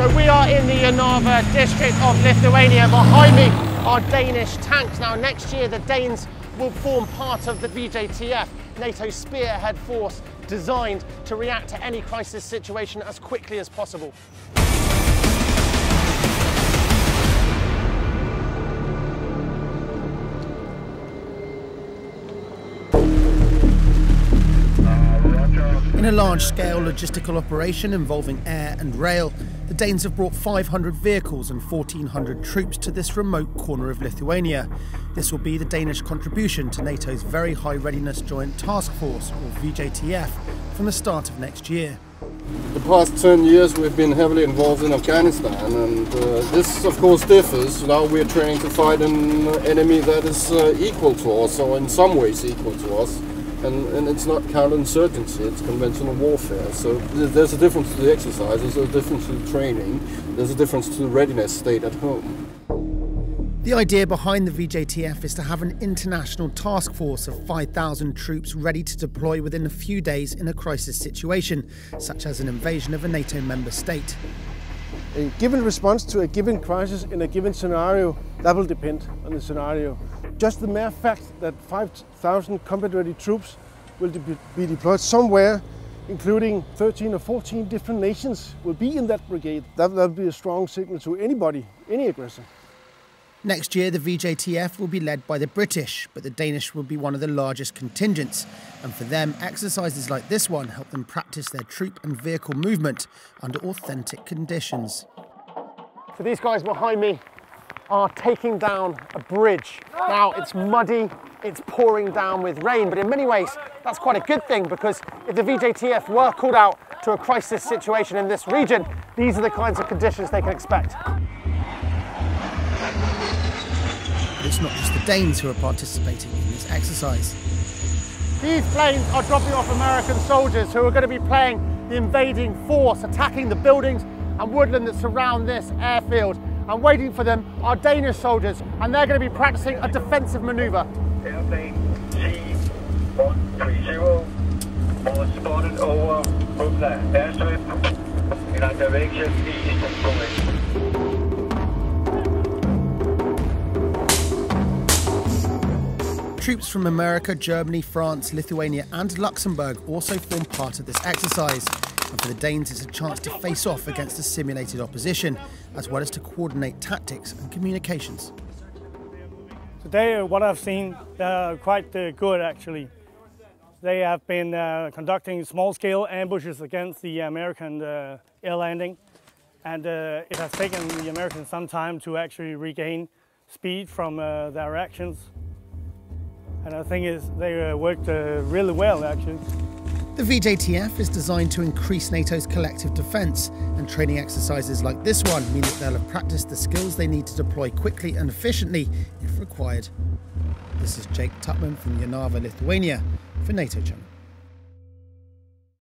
So we are in the Jonava district of Lithuania. Behind me are Danish tanks. Now next year the Danes will form part of the VJTF, NATO's spearhead force designed to react to any crisis situation as quickly as possible. In a large-scale logistical operation involving air and rail, the Danes have brought 500 vehicles and 1,400 troops to this remote corner of Lithuania. This will be the Danish contribution to NATO's Very High Readiness Joint Task Force, or VJTF, from the start of next year. The past 10 years we've been heavily involved in Afghanistan, and this of course differs. Now we're training to fight an enemy that is equal to us, or in some ways equal to us. And it's not counterinsurgency, it's conventional warfare. So there's a difference to the exercise, there's a difference to the training, there's a difference to the readiness state at home. The idea behind the VJTF is to have an international task force of 5,000 troops ready to deploy within a few days in a crisis situation, such as an invasion of a NATO member state. A given response to a given crisis in a given scenario, that will depend on the scenario. Just the mere fact that 5,000 combat-ready troops will be deployed somewhere, including 13 or 14 different nations, will be in that brigade. That will be a strong signal to anybody, any aggressor. Next year, the VJTF will be led by the British, but the Danish will be one of the largest contingents. And for them, exercises like this one help them practice their troop and vehicle movement under authentic conditions. So these guys behind me are taking down a bridge. Now it's muddy, it's pouring down with rain, but in many ways that's quite a good thing, because if the VJTF were called out to a crisis situation in this region, these are the kinds of conditions they can expect. But it's not just the Danes who are participating in this exercise. These planes are dropping off American soldiers who are going to be playing the invading force, attacking the buildings and woodland that surround this airfield. And waiting for them are Danish soldiers, and they're going to be practicing a defensive manoeuvre. Airplane C-130 was spotted over woodland airstrip in a direction east from it. Troops from America, Germany, France, Lithuania and Luxembourg also form part of this exercise. And for the Danes, it's a chance to face off against a simulated opposition, as well as to coordinate tactics and communications. Today, what I've seen, they're quite good actually. They have been conducting small-scale ambushes against the American air landing, and it has taken the Americans some time to actually regain speed from their actions. And I think they worked really well actually. The VJTF is designed to increase NATO's collective defence, and training exercises like this one mean that they'll have practiced the skills they need to deploy quickly and efficiently if required. This is Jake Tutman from Jonava, Lithuania for NATO Channel.